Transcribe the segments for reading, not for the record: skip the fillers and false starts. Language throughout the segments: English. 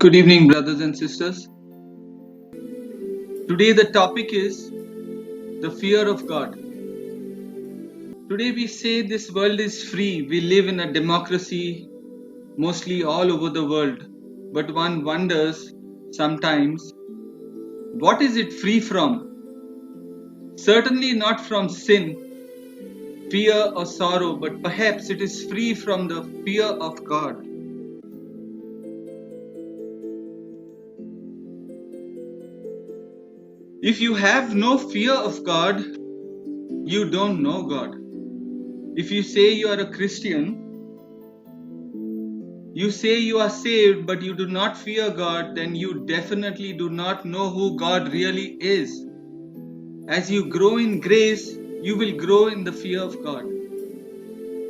Good evening, brothers and sisters. Today, the topic is the fear of God. Today, we say this world is free. We live in a democracy, mostly all over the world. But one wonders sometimes, what is it free from? Certainly not from sin, fear, or sorrow, but perhaps it is free from the fear of God. If you have no fear of God, you don't know God. If you say you are a Christian, you say you are saved, but you do not fear God, then you definitely do not know who God really is. As you grow in grace, you will grow in the fear of God.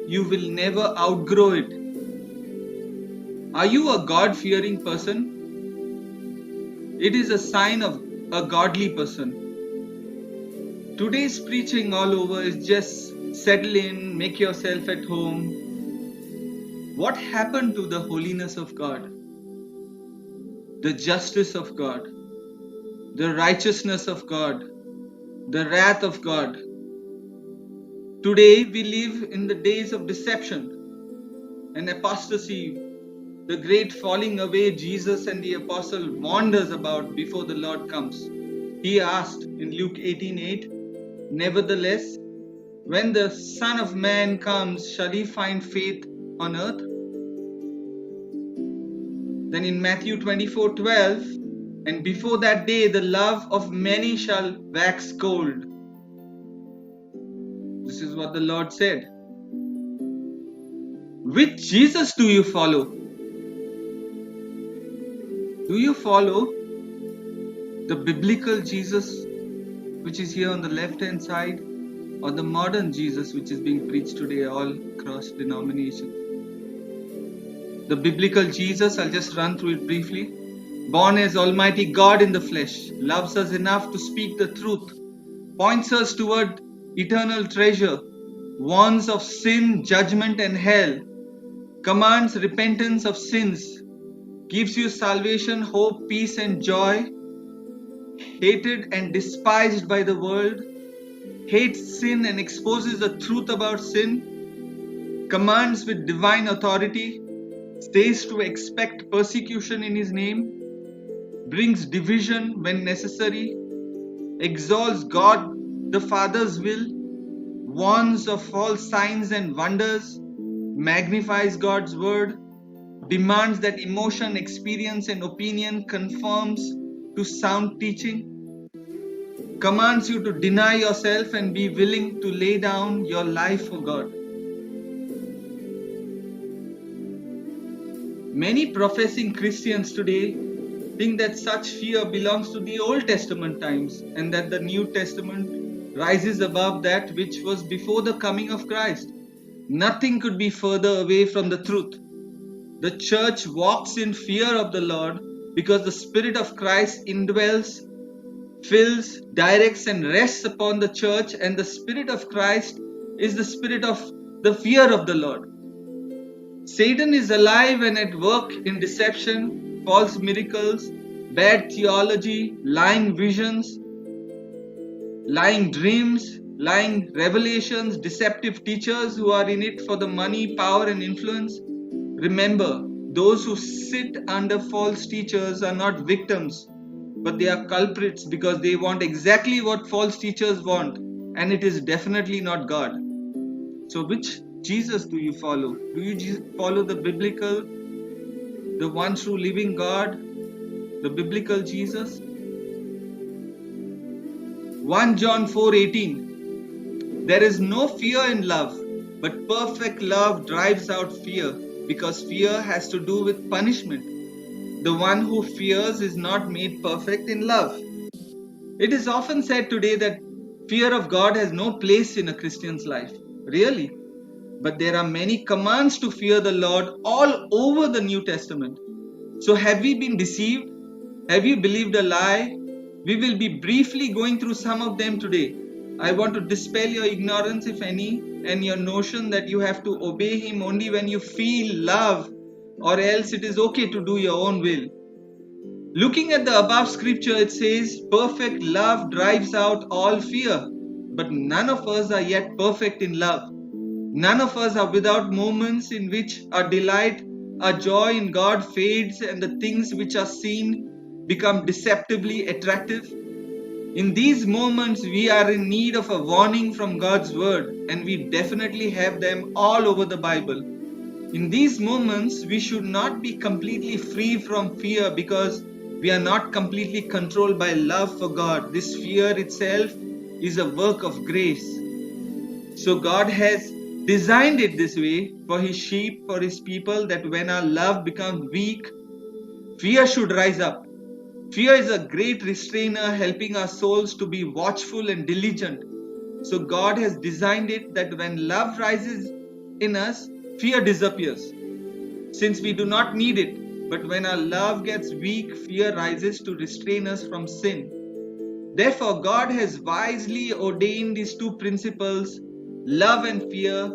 You will never outgrow it. Are you a God-fearing person? It is a sign of a godly person. Today's preaching all over is just settle in, make yourself at home. What happened to the holiness of God? The justice of God? The righteousness of God? The wrath of God? Today we live in the days of deception and apostasy, the great falling away Jesus and the apostle warned us about before the Lord comes. He asked in Luke 18:8, "Nevertheless, when the Son of Man comes, shall he find faith on earth?" Then in Matthew 24:12, "And before that day the love of many shall wax cold." This is what the Lord said. Which Jesus do you follow? Do you follow the biblical Jesus, which is here on the left hand side, or the modern Jesus, which is being preached today all across denominations? The biblical Jesus, I'll just run through it briefly. Born as Almighty God in the flesh, loves us enough to speak the truth, points us toward eternal treasure, warns of sin, judgment, and hell, commands repentance of sins, gives you salvation, hope, peace, and joy, hated and despised by the world, hates sin and exposes the truth about sin, commands with divine authority, says to expect persecution in his name, brings division when necessary, exalts God the Father's will, warns of false signs and wonders, magnifies God's word, demands that emotion, experience, and opinion conforms to sound teaching, commands you to deny yourself and be willing to lay down your life for God. Many professing Christians today think that such fear belongs to the Old Testament times and that the New Testament rises above that which was before the coming of Christ. Nothing could be further away from the truth. The church walks in fear of the Lord because the Spirit of Christ indwells, fills, directs, and rests upon the church, and the Spirit of Christ is the spirit of the fear of the Lord. Satan is alive and at work in deception, false miracles, bad theology, lying visions, lying dreams, lying revelations, deceptive teachers who are in it for the money, power, and influence. Remember, those who sit under false teachers are not victims, but they are culprits because they want exactly what false teachers want, and it is definitely not God. So which Jesus do you follow? Do you follow the biblical, the one true living God, the biblical Jesus? 1 John 4:18, "There is no fear in love, but perfect love drives out fear, because fear has to do with punishment. The one who fears is not made perfect in love." It is often said today that fear of God has no place in a Christian's life. Really? But there are many commands to fear the Lord all over the New Testament. So have we been deceived? Have you believed a lie? We will be briefly going through some of them today. I want to dispel your ignorance, if any, and your notion that you have to obey Him only when you feel love, or else it is okay to do your own will. Looking at the above scripture, it says, perfect love drives out all fear. But none of us are yet perfect in love. None of us are without moments in which our delight, our joy in God fades and the things which are seen become deceptively attractive. In these moments, we are in need of a warning from God's word, and we definitely have them all over the Bible. In these moments, we should not be completely free from fear because we are not completely controlled by love for God. This fear itself is a work of grace. So God has designed it this way for His sheep, for His people, that when our love becomes weak, fear should rise up. Fear is a great restrainer, helping our souls to be watchful and diligent. So God has designed it that when love rises in us, fear disappears, since we do not need it. But when our love gets weak, fear rises to restrain us from sin. Therefore, God has wisely ordained these two principles, love and fear,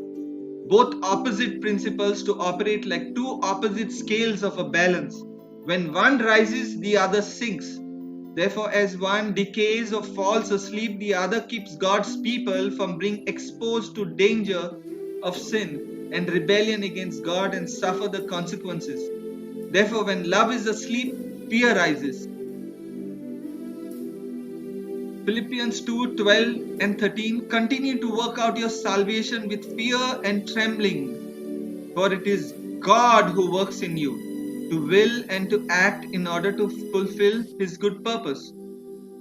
both opposite principles, to operate like two opposite scales of a balance. When one rises, the other sinks. Therefore, as one decays or falls asleep, the other keeps God's people from being exposed to danger of sin and rebellion against God and suffer the consequences. Therefore, when love is asleep, fear rises. Philippians 2:12 and 13, continue to work out your salvation with fear and trembling, for it is God who works in you, to will and to act in order to fulfill His good purpose.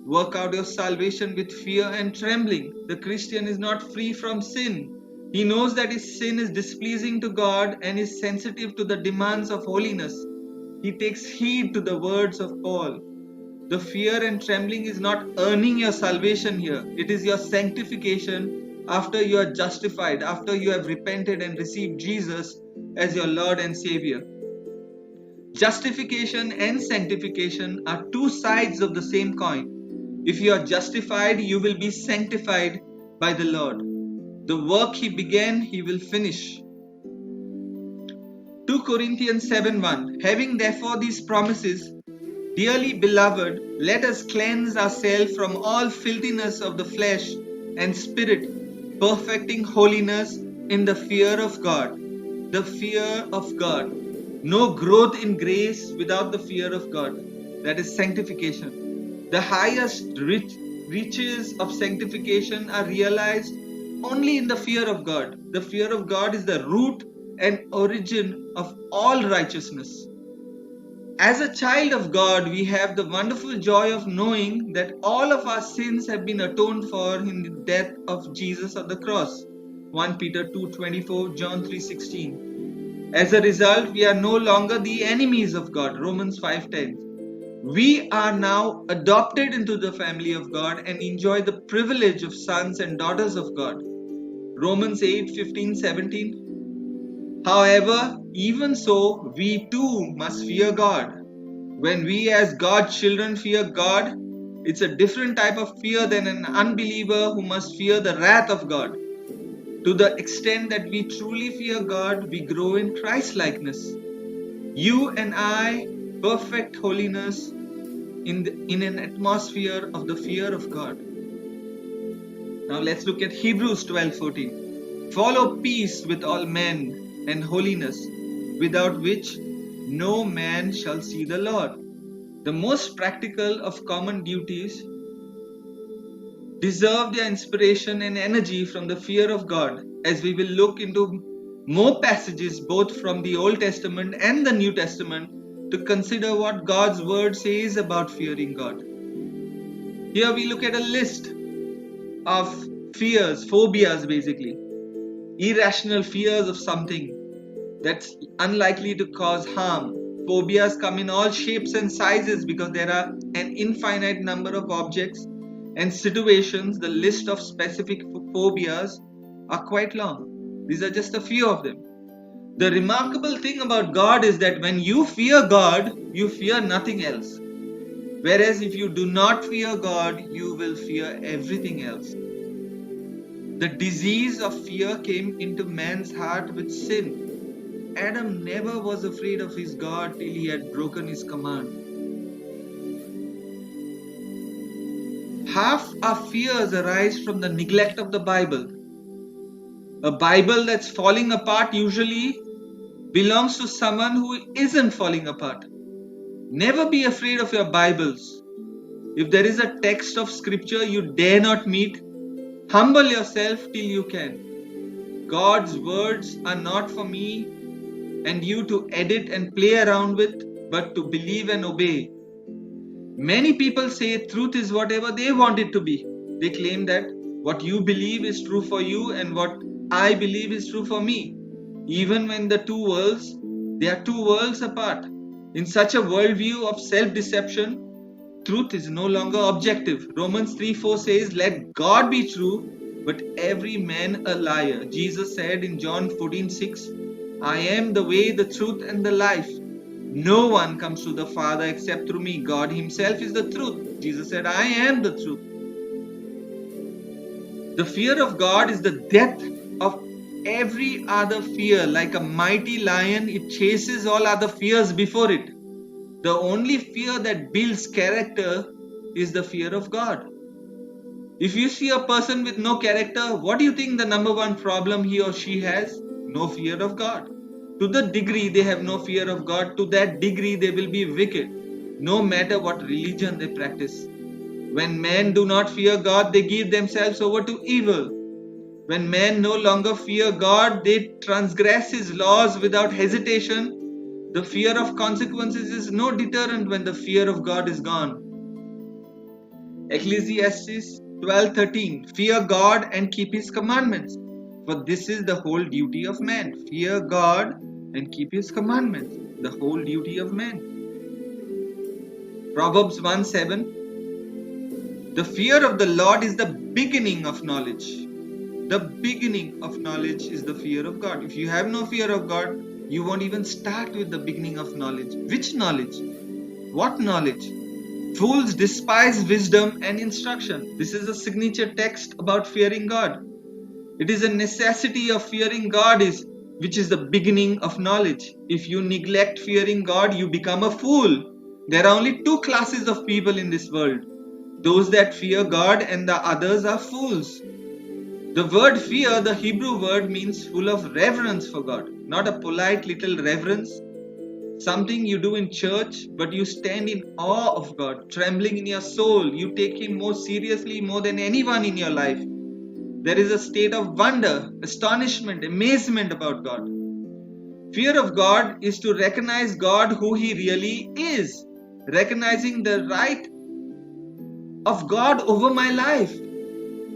Work out your salvation with fear and trembling. The Christian is not free from sin. He knows that his sin is displeasing to God and is sensitive to the demands of holiness. He takes heed to the words of Paul. The fear and trembling is not earning your salvation here. It is your sanctification after you are justified, after you have repented and received Jesus as your Lord and Savior. Justification and sanctification are two sides of the same coin. If you are justified, you will be sanctified by the Lord. The work He began, He will finish. 2 Corinthians 7:1, having therefore these promises, dearly beloved, let us cleanse ourselves from all filthiness of the flesh and spirit, perfecting holiness in the fear of God. The fear of God. No growth in grace without the fear of God. That is sanctification. The highest riches of sanctification are realized only in the fear of God. The fear of God is the root and origin of all righteousness. As a child of God, we have the wonderful joy of knowing that all of our sins have been atoned for in the death of Jesus on the cross. 1 Peter 2:24, John 3:16. As a result, we are no longer the enemies of God. Romans 5:10. We are now adopted into the family of God and enjoy the privilege of sons and daughters of God. Romans 8:15, 17. However, even so, we too must fear God. When we as God's children fear God, it's a different type of fear than an unbeliever who must fear the wrath of God. To the extent that we truly fear God, we grow in Christ-likeness. You and I, perfect holiness in an atmosphere of the fear of God. Now let's look at Hebrews 12:14. Follow peace with all men and holiness, without which no man shall see the Lord. The most practical of common duties deserve their inspiration and energy from the fear of God, as we will look into more passages both from the Old Testament and the New Testament to consider what God's word says about fearing God. Here we look at a list of fears, phobias basically, irrational fears of something that's unlikely to cause harm. Phobias come in all shapes and sizes because there are an infinite number of objects and situations. The list of specific phobias are quite long. These are just a few of them. The remarkable thing about God is that when you fear God, you fear nothing else. Whereas if you do not fear God, you will fear everything else. The disease of fear came into man's heart with sin. Adam never was afraid of his God till he had broken his command. Half our fears arise from the neglect of the Bible. A Bible that's falling apart usually belongs to someone who isn't falling apart. Never be afraid of your Bibles. If there is a text of scripture you dare not meet, humble yourself till you can. God's words are not for me and you to edit and play around with, but to believe and obey. Many people say truth is whatever they want it to be. They claim that what you believe is true for you and what I believe is true for me. Even when they are two worlds apart. In such a worldview of self-deception, truth is no longer objective. Romans 3:4 says, let God be true, but every man a liar. Jesus said in John 14:6, I am the way, the truth, and the life. No one comes to the Father except through me. God himself is the truth. Jesus said, I am the truth. The fear of God is the death of every other fear. Like a mighty lion, it chases all other fears before it. The only fear that builds character is the fear of God. If you see a person with no character, what do you think the number one problem he or she has? No fear of God. To the degree they have no fear of God, to that degree they will be wicked, no matter what religion they practice. When men do not fear God, they give themselves over to evil. When men no longer fear God, they transgress His laws without hesitation. The fear of consequences is no deterrent when the fear of God is gone. Ecclesiastes 12:13. Fear God and keep His commandments, for this is the whole duty of man. Fear God and keep His commandments, the whole duty of man. Proverbs 1:7. The fear of the Lord is the beginning of knowledge. The beginning of knowledge is the fear of God. If you have no fear of God, you won't even start with the beginning of knowledge. Which knowledge? What knowledge? Fools despise wisdom and instruction. This is a signature text about fearing God. It is a necessity of fearing God which is the beginning of knowledge. If you neglect fearing God, you become a fool. There are only two classes of people in this world. Those that fear God and the others are fools. The word fear, the Hebrew word, means full of reverence for God. Not a polite little reverence, something you do in church, but you stand in awe of God, trembling in your soul. You take Him more seriously, more than anyone in your life. There is a state of wonder, astonishment, amazement about God. Fear of God is to recognize God who He really is, recognizing the right of God over my life.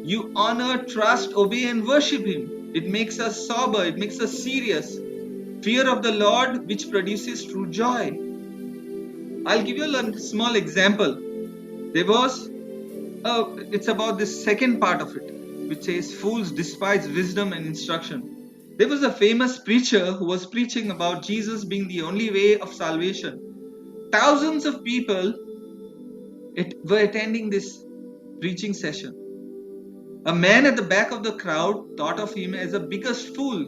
You honor, trust, obey, and worship Him. It makes us sober, it makes us serious. Fear of the Lord, which produces true joy. I'll give you a small example. It's about this second part of it, which says, fools despise wisdom and instruction. There was a famous preacher who was preaching about Jesus being the only way of salvation. Thousands of people were attending this preaching session. A man at the back of the crowd thought of him as the biggest fool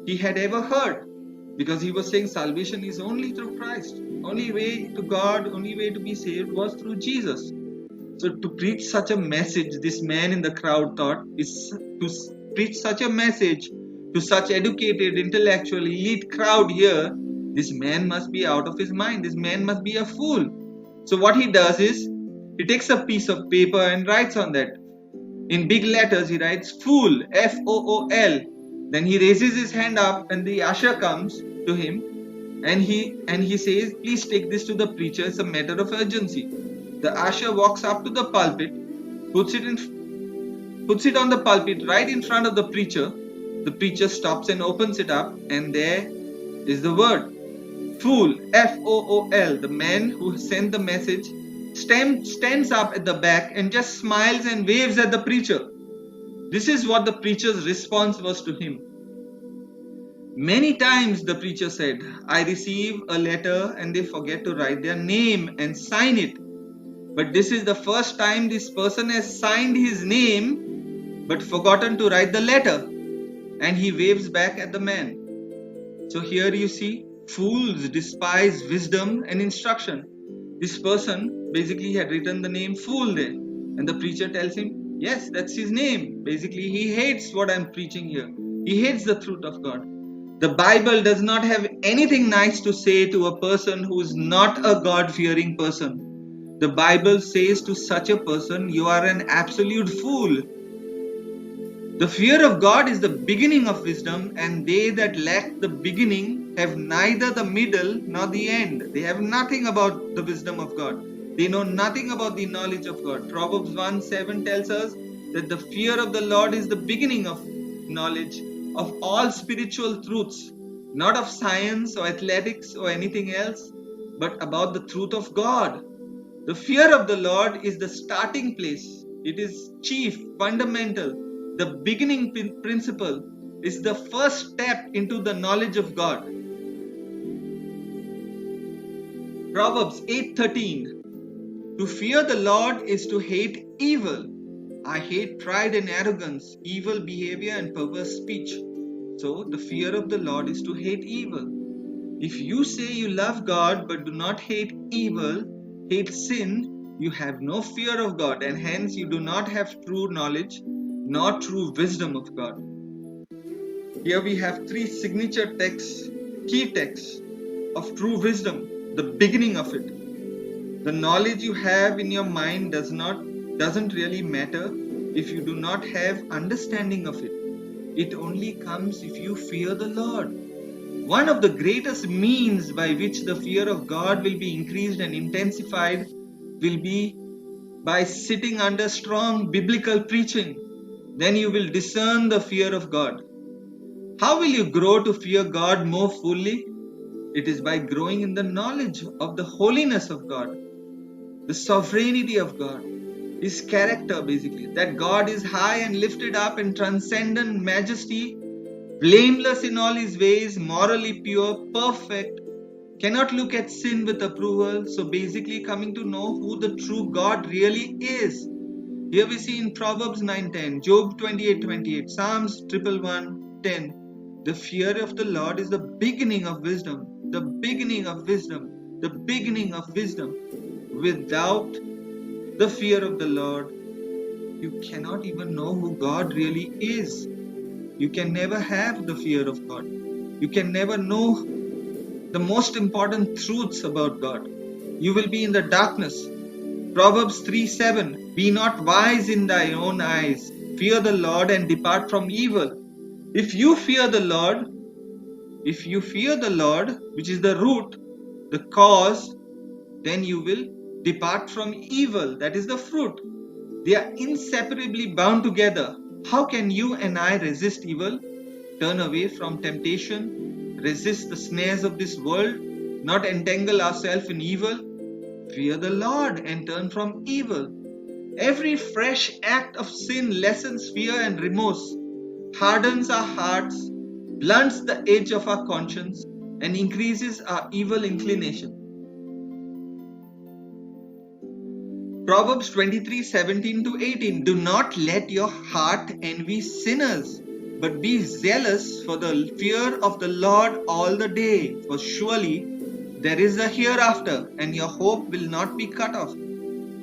he had ever heard, because he was saying salvation is only through Christ. Only way to God, only way to be saved was through Jesus. So to preach such a message, this man in the crowd thought, is to preach such a message to such educated, intellectual, elite crowd here, this man must be out of his mind. This man must be a fool. So what he does is, he takes a piece of paper and writes on that. In big letters, he writes fool, F-O-O-L. Then he raises his hand up and the usher comes to him and he says, please take this to the preacher. It's a matter of urgency. The usher walks up to the pulpit, puts it on the pulpit right in front of the preacher. The preacher stops and opens it up, and there is the word fool, F-O-O-L. The man who sent the message stands up at the back and just smiles and waves at the preacher. This is what the preacher's response was to him. Many times the preacher said, I receive a letter and they forget to write their name and sign it. But this is the first time this person has signed his name but forgotten to write the letter. And he waves back at the man. So here you see, fools despise wisdom and instruction. This person basically had written the name fool there. And the preacher tells him, yes, that's his name. Basically, he hates what I'm preaching here. He hates the truth of God. The Bible does not have anything nice to say to a person who is not a God-fearing person. The Bible says to such a person, you are an absolute fool. The fear of God is the beginning of wisdom, and they that lack the beginning have neither the middle nor the end. They have nothing about the wisdom of God. They know nothing about the knowledge of God. Proverbs 1:7 tells us that the fear of the Lord is the beginning of knowledge of all spiritual truths, not of science or athletics or anything else, but about the truth of God. The fear of the Lord is the starting place. It is chief, fundamental. The beginning principle is the first step into the knowledge of God. Proverbs 8:13. To fear the Lord is to hate evil. I hate pride and arrogance, evil behavior and perverse speech. So the fear of the Lord is to hate evil. If you say you love God but do not hate evil, hate sin, you have no fear of God, and hence you do not have true knowledge nor true wisdom of God. Here we have three signature texts, key texts of true wisdom, the beginning of it. The knowledge you have in your mind doesn't really matter if you do not have understanding of it. It only comes if you fear the Lord. One of the greatest means by which the fear of God will be increased and intensified will be by sitting under strong biblical preaching. Then you will discern the fear of God. How will you grow to fear God more fully? It is by growing in the knowledge of the holiness of God, the sovereignty of God, His character basically, that God is high and lifted up in transcendent majesty, blameless in all His ways, morally pure, perfect, cannot look at sin with approval. So basically coming to know who the true God really is. Here we see in Proverbs 9:10, Job 28:28, Psalms 111:10. The fear of the Lord is the beginning of wisdom. The beginning of wisdom. The beginning of wisdom. Without the fear of the Lord, you cannot even know who God really is. You can never have the fear of God. You can never know the most important truths about God. You will be in the darkness. Proverbs 3:7. Be not wise in thy own eyes. Fear the Lord and depart from evil. If you fear the Lord, which is the root, the cause, then you will depart from evil. That is the fruit. They are inseparably bound together. How can you and I resist evil? Turn away from temptation, resist the snares of this world, not entangle ourselves in evil. Fear the Lord and turn from evil. Every fresh act of sin lessens fear and remorse, hardens our hearts, blunts the edge of our conscience, and increases our evil inclination. Proverbs 23:17-18. Do not let your heart envy sinners, but be zealous for the fear of the Lord all the day. For surely there is a hereafter, and your hope will not be cut off.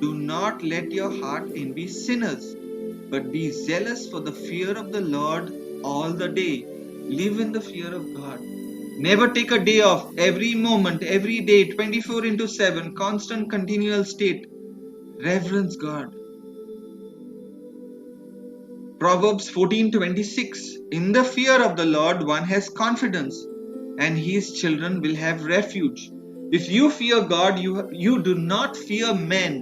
Do not let your heart envy sinners, but be zealous for the fear of the Lord all the day. Live in the fear of God. Never take a day off. Every moment, every day, 24/7, constant, continual state. Reverence God. Proverbs 14:26. In the fear of the Lord one has confidence, and his children will have refuge. If you fear God, you do not fear men.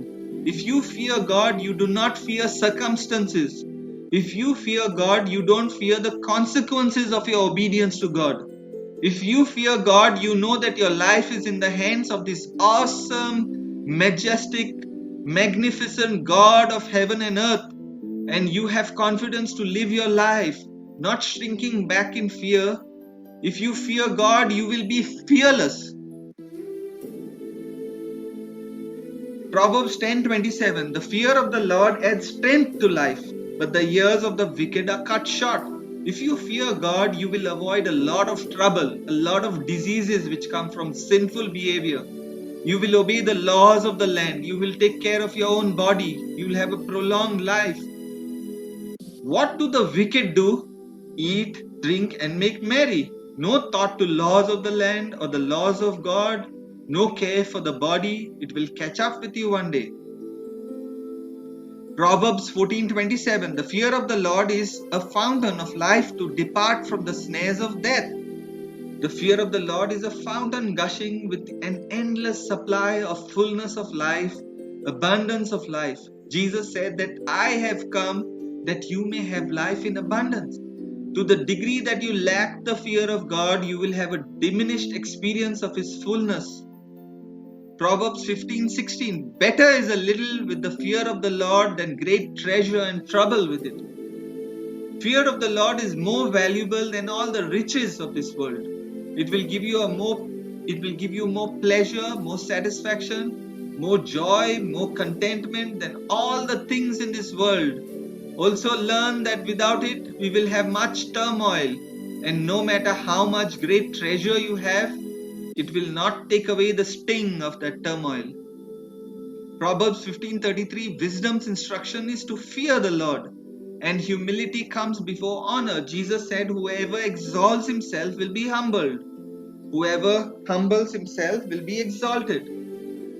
If you fear God, you do not fear circumstances. If you fear God, you don't fear the consequences of your obedience to God. If you fear God, you know that your life is in the hands of this awesome, majestic, magnificent God of heaven and earth, and you have confidence to live your life, not shrinking back in fear. If you fear God, you will be fearless. Proverbs 10:27. The fear of the Lord adds strength to life, but the years of the wicked are cut short. If you fear God, you will avoid a lot of trouble, a lot of diseases which come from sinful behavior. You will obey the laws of the land. You will take care of your own body. You will have a prolonged life. What do the wicked do? Eat, drink, and make merry. No thought to laws of the land or the laws of God. No care for the body. It will catch up with you one day. Proverbs 14:27. The fear of the Lord is a fountain of life to depart from the snares of death. The fear of the Lord is a fountain gushing with an endless supply of fullness of life, abundance of life. Jesus said that I have come that you may have life in abundance. To the degree that you lack the fear of God, you will have a diminished experience of His fullness. Proverbs 15:16. Better is a little with the fear of the Lord than great treasure and trouble with it. Fear of the Lord is more valuable than all the riches of this world. It will give you more pleasure, more satisfaction, more joy, more contentment than all the things in this world. Also learn that without it, we will have much turmoil, and no matter how much great treasure you have, it will not take away the sting of that turmoil. Proverbs 15:33. Wisdom's instruction is to fear the Lord, and humility comes before honor. Jesus said, whoever exalts himself will be humbled. Whoever humbles himself will be exalted.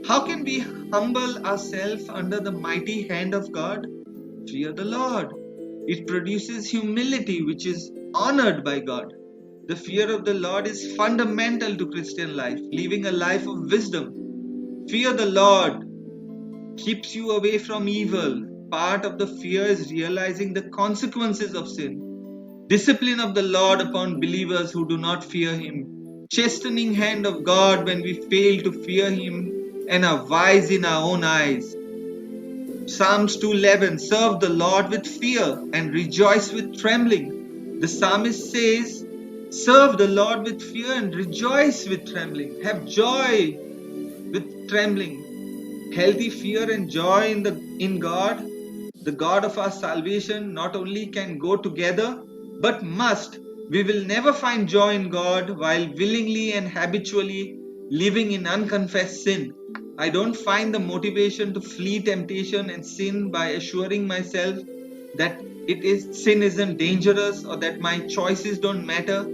How can we humble ourselves under the mighty hand of God? Fear the Lord. It produces humility, which is honored by God. The fear of the Lord is fundamental to Christian life, living a life of wisdom. Fear the Lord keeps you away from evil. Part of the fear is realizing the consequences of sin. Discipline of the Lord upon believers who do not fear Him. Chastening hand of God when we fail to fear Him and are wise in our own eyes. Psalms 2:11. Serve the Lord with fear and rejoice with trembling. The psalmist says, serve the Lord with fear and rejoice with trembling. Have joy with trembling. Healthy fear and joy in God, the God of our salvation, not only can go together, but must. We will never find joy in God while willingly and habitually living in unconfessed sin. I don't find the motivation to flee temptation and sin by assuring myself that sin isn't dangerous or that my choices don't matter.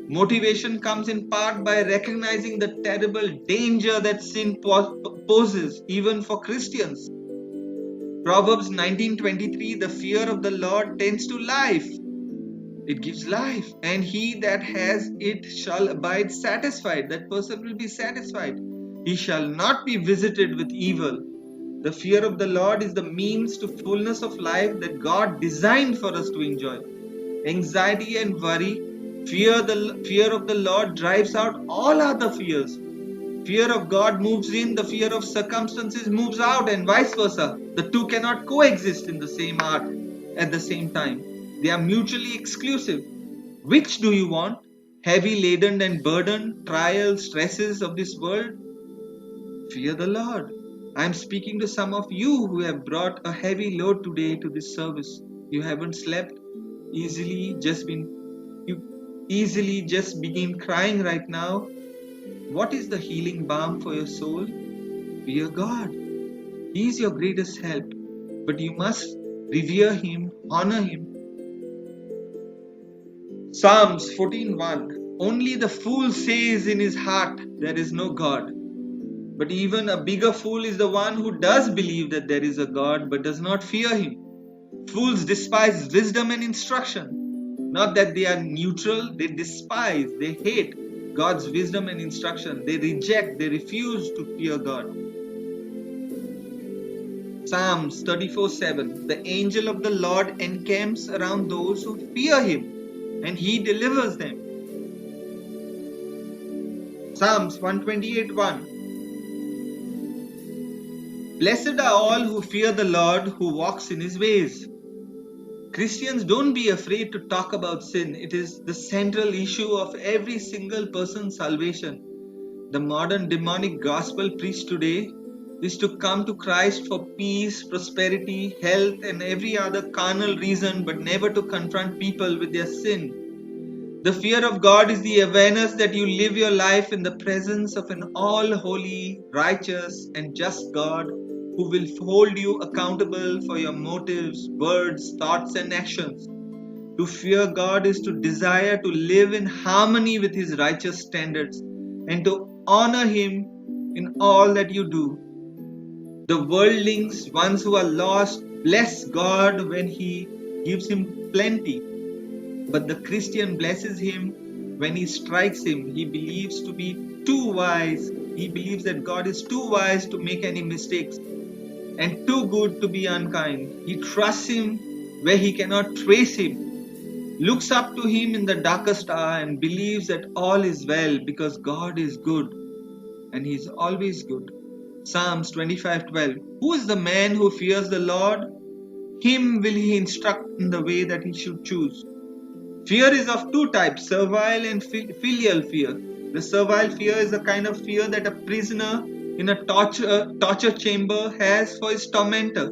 Motivation comes in part by recognizing the terrible danger that sin poses, even for Christians. Proverbs 19:23. The fear of the Lord tends to life. It gives life, and he that has it shall abide satisfied. That person will be satisfied. He shall not be visited with evil. The fear of the Lord is the means to fullness of life that God designed for us to enjoy. Anxiety and worry, fear of the Lord drives out all other fears. Fear of God moves in, the fear of circumstances moves out, and vice versa. The two cannot coexist in the same heart at the same time. They are mutually exclusive. Which do you want? Heavy laden and burdened, trials, stresses of this world? Fear the Lord. I am speaking to some of you who have brought a heavy load today to this service. You haven't slept, you easily just begin crying right now. What is the healing balm for your soul? Fear God. He is your greatest help, but you must revere Him, honor Him. Psalms 14:1. Only the fool says in his heart, there is no God. But even a bigger fool is the one who does believe that there is a God but does not fear Him. Fools despise wisdom and instruction. Not that they are neutral, they despise, they hate God's wisdom and instruction. They reject, they refuse to fear God. Psalms 34:7. The angel of the Lord encamps around those who fear Him, and He delivers them. Psalms 128:1. Blessed are all who fear the Lord, who walks in His ways. Christians, don't be afraid to talk about sin. It is the central issue of every single person's salvation. The modern demonic gospel preached today is to come to Christ for peace, prosperity, health, and every other carnal reason, but never to confront people with their sin. The fear of God is the awareness that you live your life in the presence of an all-holy, righteous, and just God who will hold you accountable for your motives, words, thoughts, and actions. To fear God is to desire to live in harmony with His righteous standards and to honor Him in all that you do. The worldlings, ones who are lost, bless God when He gives him plenty. But the Christian blesses him when he strikes him. He believes to be too wise. He believes that God is too wise to make any mistakes and too good to be unkind. He trusts him where he cannot trace him, looks up to him in the darkest hour and believes that all is well because God is good and he is always good. Psalms 25:12. Who is the man who fears the Lord? Him will he instruct in the way that he should choose. Fear is of two types, servile and filial fear. The servile fear is the kind of fear that a prisoner in a torture chamber has for his tormentor,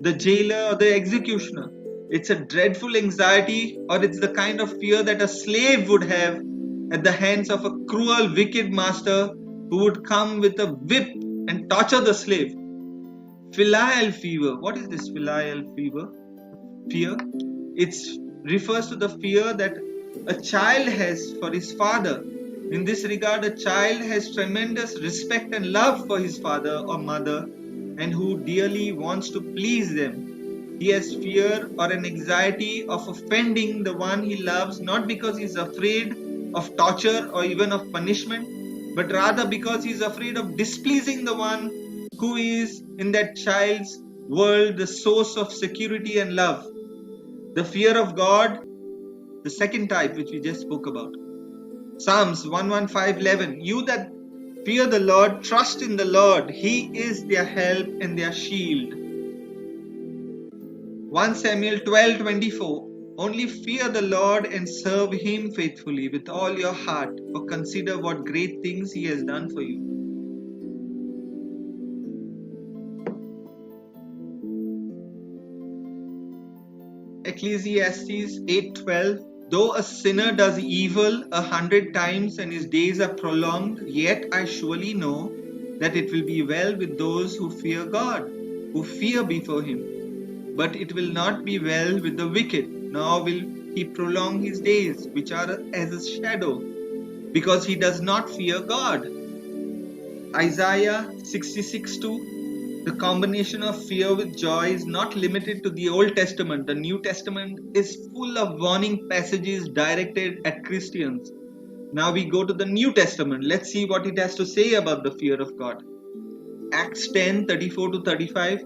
the jailer or the executioner. It's a dreadful anxiety, or it's the kind of fear that a slave would have at the hands of a cruel, wicked master who would come with a whip and torture the slave. Filial fever. What is this filial fever? Fear. It refers to the fear that a child has for his father. In this regard, a child has tremendous respect and love for his father or mother and who dearly wants to please them. He has fear or an anxiety of offending the one he loves, not because he is afraid of torture or even of punishment, but rather because he is afraid of displeasing the one who is in that child's world the source of security and love. The fear of God, the second type which we just spoke about. Psalms 115:11. You that fear the Lord, trust in the Lord. He is their help and their shield. 1 Samuel 12:24. Only fear the Lord and serve Him faithfully with all your heart, for consider what great things He has done for you. Ecclesiastes 8:12. Though a sinner does evil 100 times and his days are prolonged, yet I surely know that it will be well with those who fear God, who fear before Him. But it will not be well with the wicked, nor will he prolong his days, which are as a shadow, because he does not fear God. Isaiah 66:2. The combination of fear with joy is not limited to the Old Testament. The New Testament is full of warning passages directed at Christians. Now we go to the New Testament. Let's see what it has to say about the fear of God. Acts 10:34-35.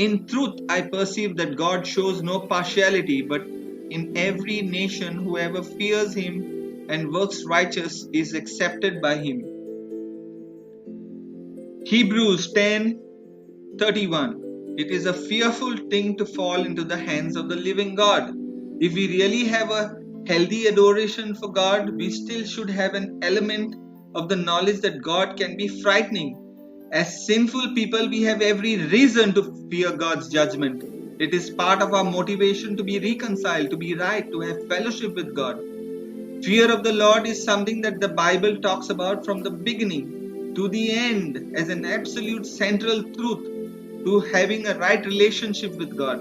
In truth, I perceive that God shows no partiality, but in every nation whoever fears Him and works righteous is accepted by Him. Hebrews 10:31. It is a fearful thing to fall into the hands of the living God. If we really have a healthy adoration for God, we still should have an element of the knowledge that God can be frightening. As sinful people, we have every reason to fear God's judgment. It is part of our motivation to be reconciled, to be right, to have fellowship with God. Fear of the Lord is something that the Bible talks about from the beginning to the end as an absolute central truth to having a right relationship with God.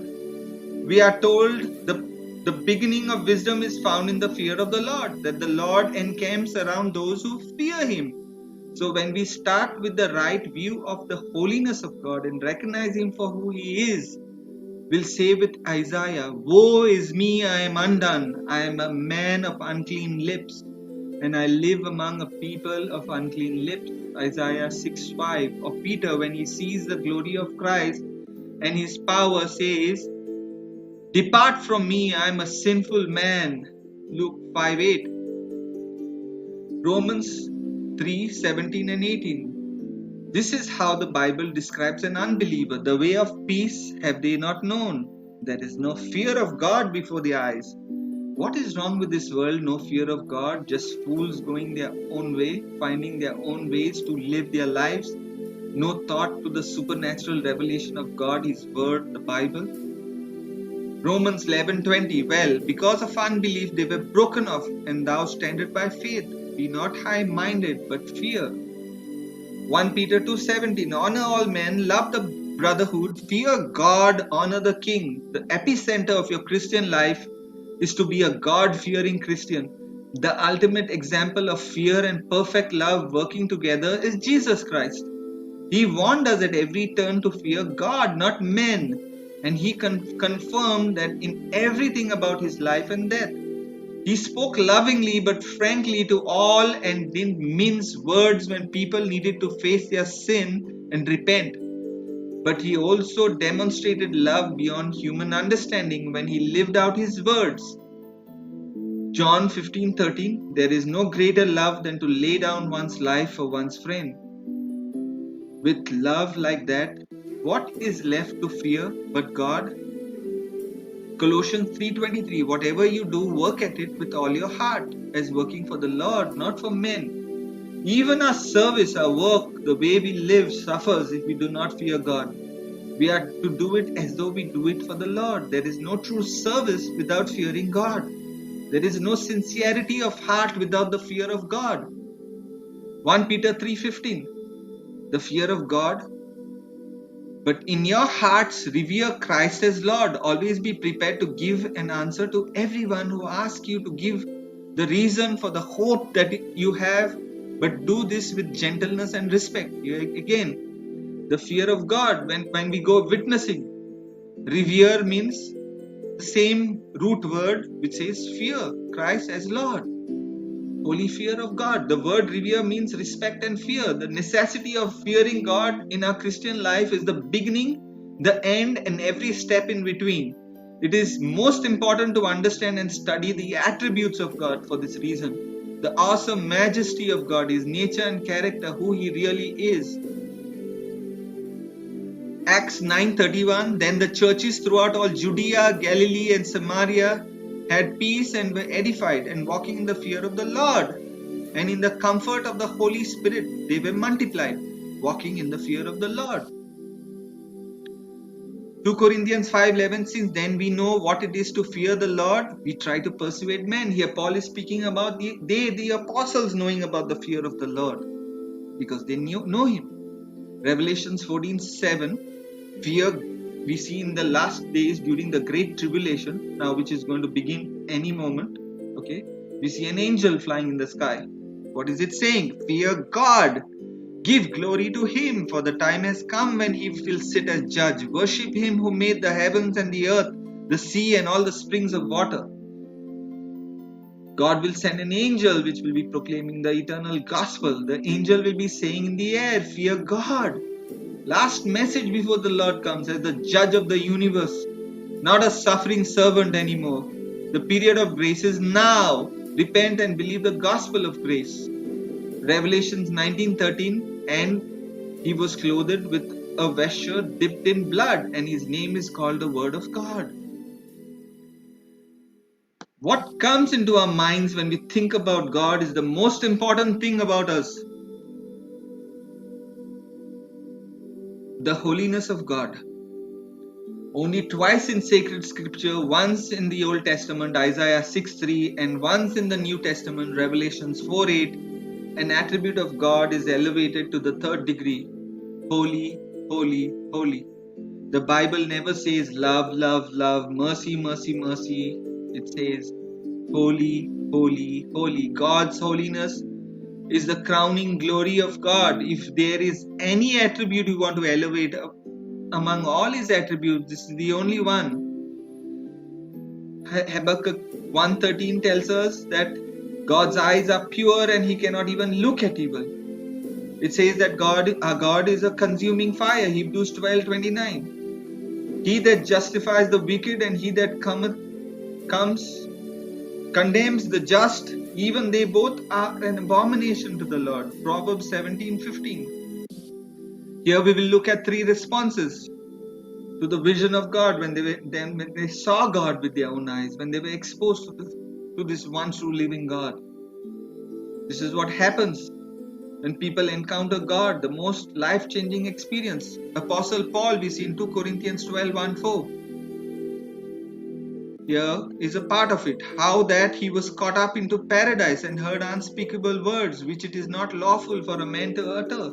We are told the beginning of wisdom is found in the fear of the Lord, that the Lord encamps around those who fear Him. So when we start with the right view of the holiness of God and recognize Him for who He is, we'll say with Isaiah, woe is me, I am undone. I am a man of unclean lips, and I live among a people of unclean lips. Isaiah 6:5. Or Peter, when he sees the glory of Christ and His power, says, depart from me, I am a sinful man. Luke 5:8. Romans 3:17 and 18. This is how the Bible describes an unbeliever. The way of peace have they not known. There is no fear of God before their eyes. What is wrong with this world? No fear of God, just fools going their own way, finding their own ways to live their lives. No thought to the supernatural revelation of God, His Word, the Bible. Romans 11:20, well, because of unbelief they were broken off, and thou standest by faith. Be not high-minded, but fear. 1 Peter 2:17, honor all men, love the brotherhood, fear God, honor the king. The epicenter of your Christian life is to be a God-fearing Christian. The ultimate example of fear and perfect love working together is Jesus Christ. He warned us at every turn to fear God, not men. And he confirmed that in everything about his life and death. He spoke lovingly but frankly to all and didn't mince words when people needed to face their sin and repent. But he also demonstrated love beyond human understanding when he lived out his words. John 15:13, there is no greater love than to lay down one's life for one's friend. With love like that, what is left to fear but God? Colossians 3:23, whatever you do, work at it with all your heart, as working for the Lord, not for men. Even our service, our work, the way we live suffers if we do not fear God. We are to do it as though we do it for the Lord. There is no true service without fearing God. There is no sincerity of heart without the fear of God. 1 Peter 3:15, the fear of God. But in your hearts, revere Christ as Lord. Always be prepared to give an answer to everyone who asks you to give the reason for the hope that you have, but do this with gentleness and respect. Again, the fear of God. When we go witnessing, revere means the same root word which says fear Christ as Lord. Holy fear of God. The word revere means respect and fear. The necessity of fearing God in our Christian life is the beginning, the end, and every step in between. It is most important to understand and study the attributes of God for this reason. The awesome majesty of God, His nature and character, who He really is. Acts 9:31, then the churches throughout all Judea, Galilee, and Samaria had peace and were edified, and walking in the fear of the Lord and in the comfort of the Holy Spirit, they were multiplied, walking in the fear of the Lord. 2 Corinthians 5:11, since then we know what it is to fear the Lord, we try to persuade men. Here Paul is speaking about the apostles knowing about the fear of the Lord because they know Him. Revelations 14:7, fear we see in the last days during the great tribulation, now which is going to begin any moment. Okay, we see an angel flying in the sky. What is it saying? Fear God. Give glory to Him, for the time has come when He will sit as judge. Worship Him who made the heavens and the earth, the sea and all the springs of water. God will send an angel which will be proclaiming the eternal gospel. The angel will be saying in the air, fear God. Last message before the Lord comes as the judge of the universe, not a suffering servant anymore. The period of grace is now. Repent and believe the gospel of grace. Revelations 19:13, and He was clothed with a vesture dipped in blood, and His name is called the Word of God. What comes into our minds when we think about God is the most important thing about us. The holiness of God. Only twice in sacred scripture, once in the Old Testament, Isaiah 6:3, and once in the New Testament, Revelations 4:8, an attribute of God is elevated to the third degree. Holy, holy, holy. The Bible never says love, love, love, mercy, mercy, mercy. It says holy, holy, holy. God's holiness is the crowning glory of God. If there is any attribute you want to elevate among all His attributes, this is the only one. Habakkuk 1:13 tells us that God's eyes are pure and He cannot even look at evil. It says that our God is a consuming fire. Hebrews 12:29. He that justifies the wicked and he that condemns the just, even they both are an abomination to the Lord. Proverbs 17:15. Here we will look at three responses to the vision of God when they saw God with their own eyes, when they were exposed to this one true living God. This is what happens when people encounter God, the most life-changing experience. Apostle Paul, we see in 2 Corinthians 12:1-4. here is a part of it. How that he was caught up into paradise and heard unspeakable words which it is not lawful for a man to utter.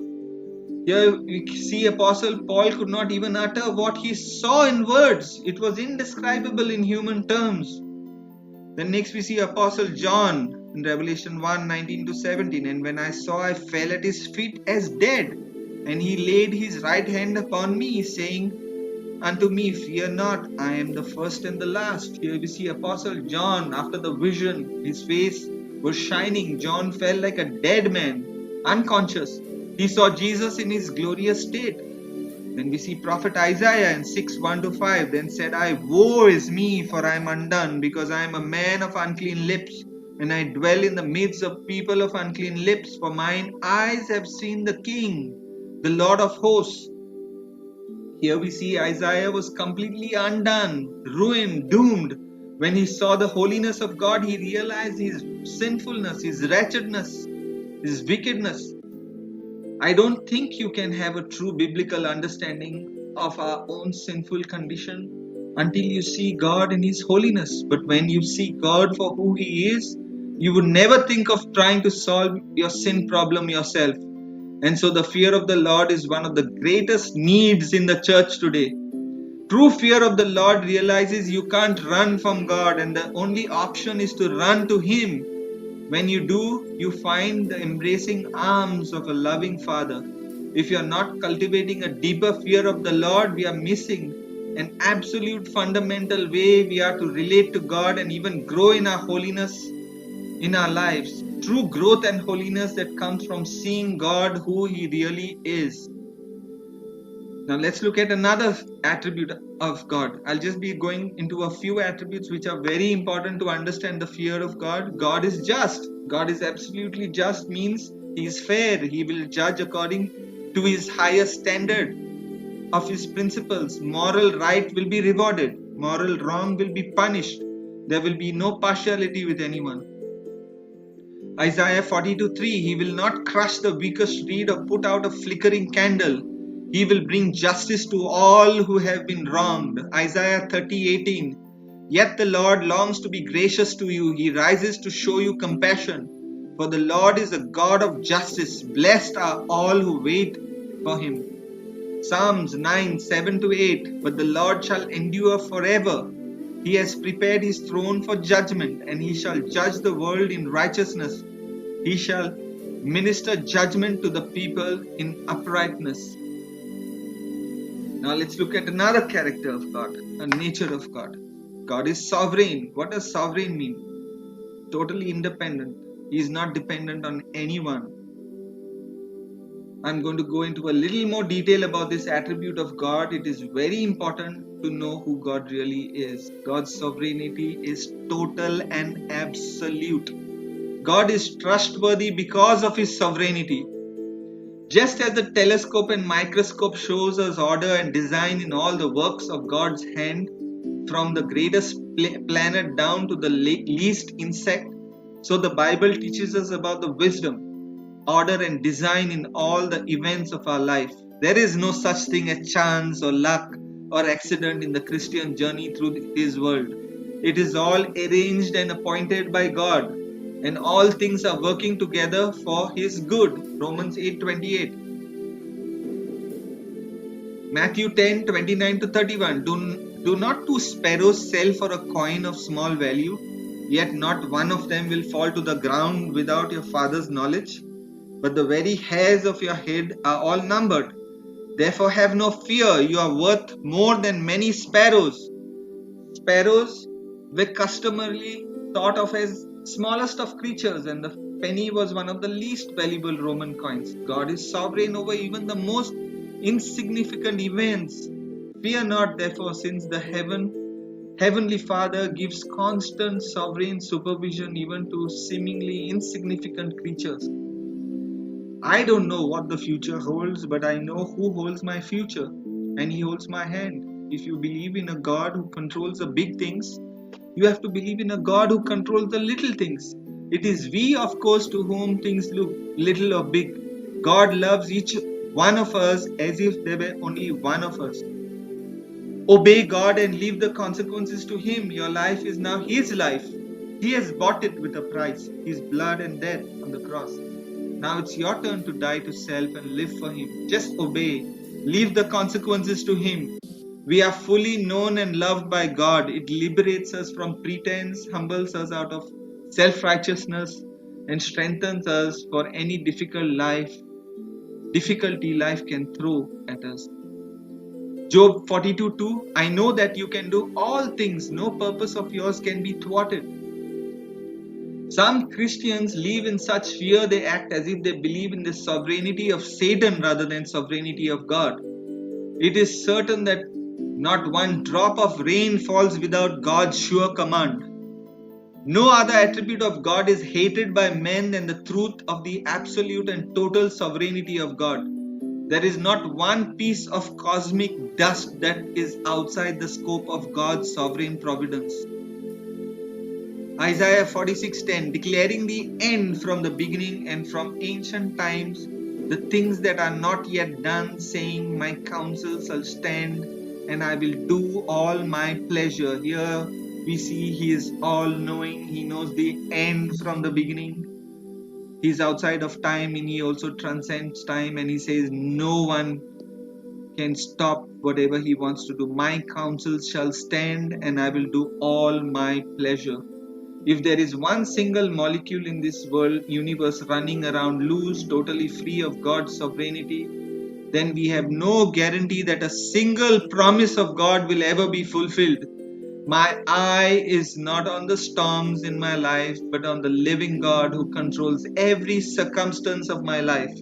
Here we see Apostle Paul could not even utter what he saw in words. It was indescribable in human terms. Then next we see Apostle John in Revelation 1:19-17. And when I saw, I fell at his feet as dead. And he laid his right hand upon me, saying unto me, Fear not, I am the first and the last. Here we see Apostle John, after the vision, his face was shining. John fell like a dead man, unconscious. He saw Jesus in his glorious state. Then we see prophet Isaiah in 6:1-5. Then said I, Woe is me, for I am undone, because I am a man of unclean lips, and I dwell in the midst of people of unclean lips. For mine eyes have seen the King, the Lord of hosts. Here we see Isaiah was completely undone, ruined, doomed. When he saw the holiness of God, he realized his sinfulness, his wretchedness, his wickedness. I don't think you can have a true biblical understanding of our own sinful condition until you see God in his holiness. But when you see God for who he is, you would never think of trying to solve your sin problem yourself. And so the fear of the Lord is one of the greatest needs in the church today. True fear of the Lord realizes you can't run from God, and the only option is to run to him. When you do, you find the embracing arms of a loving Father. If you are not cultivating a deeper fear of the Lord, we are missing an absolute fundamental way we are to relate to God and even grow in our holiness in our lives. True growth and holiness that comes from seeing God who he really is. Now let's look at another attribute of God. I'll just be going into a few attributes which are very important to understand the fear of God. God is just. God is absolutely just, means he is fair. He will judge according to his highest standard of his principles. Moral right will be rewarded. Moral wrong will be punished. There will be no partiality with anyone. Isaiah 42:3, he will not crush the weakest reed or put out a flickering candle. He will bring justice to all who have been wronged. Isaiah 30:18, yet the Lord longs to be gracious to you. He rises to show you compassion. For the Lord is a God of justice. Blessed are all who wait for him. Psalms 9:7-8, but the Lord shall endure forever. He has prepared his throne for judgment, and he shall judge the world in righteousness. He shall minister judgment to the people in uprightness. Now let's look at another character of God, a nature of God. God is sovereign. What does sovereign mean? Totally independent. He is not dependent on anyone. I'm going to go into a little more detail about this attribute of God. It is very important to know who God really is. God's sovereignty is total and absolute. God is trustworthy because of his sovereignty. Just as the telescope and microscope shows us order and design in all the works of God's hand, from the greatest planet down to the least insect, so the Bible teaches us about the wisdom, order and design in all the events of our life. There is no such thing as chance or luck or accident in the Christian journey through his world. It is all arranged and appointed by God, and all things are working together for his good. Romans 8:28. Matthew 10:29-31. Do not 2 sparrows sell for a coin of small value? Yet not one of them will fall to the ground without your Father's knowledge. But the very hairs of your head are all numbered. Therefore have no fear, you are worth more than many sparrows. Sparrows were customarily thought of as smallest of creatures, and the penny was one of the least valuable Roman coins. God is sovereign over even the most insignificant events. Fear not, therefore, since the Heavenly Father gives constant sovereign supervision even to seemingly insignificant creatures. I don't know what the future holds, but I know who holds my future, and he holds my hand. If you believe in a God who controls the big things, you have to believe in a God who controls the little things. It is we, of course, to whom things look little or big. God loves each one of us as if there were only one of us. Obey God and leave the consequences to Him. Your life is now His life. He has bought it with a price, His blood and death on the cross. Now it's your turn to die to self and live for Him. Just obey. Leave the consequences to Him. We are fully known and loved by God. It liberates us from pretense, humbles us out of self-righteousness, and strengthens us for any difficulty life can throw at us. Job 42:2, I know that you can do all things. No purpose of yours can be thwarted. Some Christians live in such fear they act as if they believe in the sovereignty of Satan rather than sovereignty of God. It is certain that not one drop of rain falls without God's sure command. No other attribute of God is hated by men than the truth of the absolute and total sovereignty of God. There is not one piece of cosmic dust that is outside the scope of God's sovereign providence. Isaiah 46:10, declaring the end from the beginning and from ancient times, the things that are not yet done, saying, my counsel shall stand, and I will do all my pleasure. Here we see He is all-knowing. He knows the end from the beginning. He's outside of time, and He also transcends time, and He says no one can stop whatever He wants to do. My counsel shall stand, and I will do all my pleasure. If there is one single molecule in this world, universe running around loose, totally free of God's sovereignty, then we have no guarantee that a single promise of God will ever be fulfilled. My eye is not on the storms in my life, but on the living God who controls every circumstance of my life.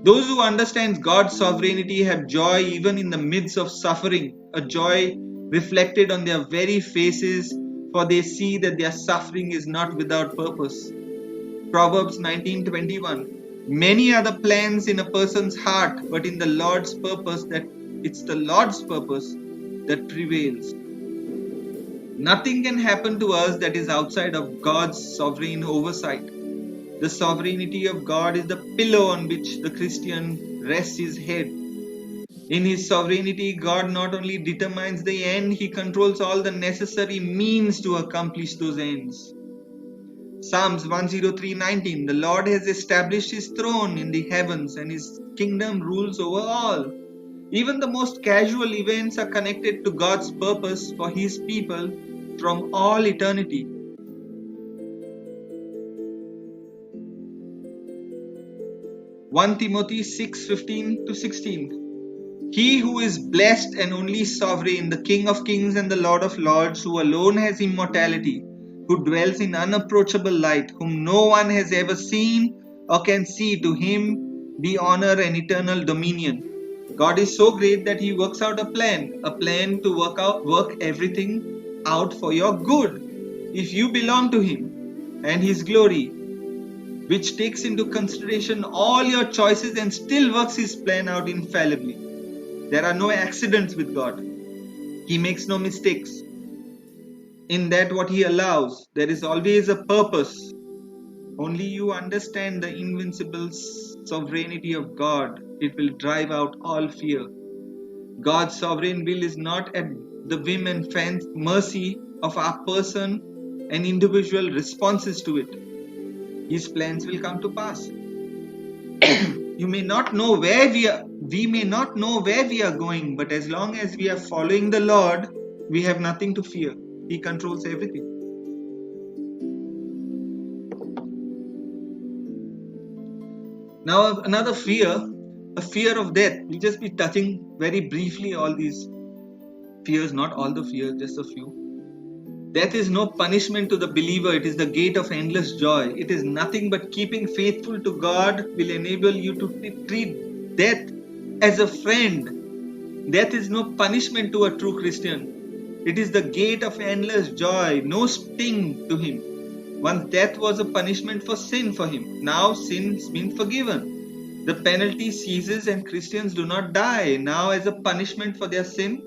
Those who understand God's sovereignty have joy even in the midst of suffering, a joy reflected on their very faces, for they see that their suffering is not without purpose. Proverbs 19:21. Many are the plans in a person's heart, but in the Lord's purpose it's the Lord's purpose that prevails. Nothing can happen to us that is outside of God's sovereign oversight. The sovereignty of God is the pillow on which the Christian rests his head. In His sovereignty, God not only determines the end, He controls all the necessary means to accomplish those ends. Psalms 103:19, the Lord has established His throne in the heavens and His kingdom rules over all. Even the most casual events are connected to God's purpose for His people from all eternity. 1 Timothy 6:15-16. He who is blessed and only sovereign, the King of kings and the Lord of lords, who alone has immortality, who dwells in unapproachable light, whom no one has ever seen or can see, to Him be honor and eternal dominion. God is so great that He works out a plan to work everything out for your good, if you belong to Him and His glory, which takes into consideration all your choices and still works His plan out infallibly. There are no accidents with God. He makes no mistakes. In that what He allows, there is always a purpose. Only you understand the invincible sovereignty of God. It will drive out all fear. God's sovereign will is not at the whim and mercy of our person and individual responses to it. His plans will come to pass. You may not know where we may not know where we are going, but as long as we are following the Lord, we have nothing to fear. He controls everything. Now another fear, a fear of death. We'll just be touching very briefly all these fears, not all the fears, just a few. Death is no punishment to the believer. It is the gate of endless joy. It is nothing but keeping faithful to God will enable you to treat death as a friend. Death is no punishment to a true Christian. It is the gate of endless joy, no sting to him. Once death was a punishment for sin for him. Now sin's been forgiven. The penalty ceases and Christians do not die now as a punishment for their sin,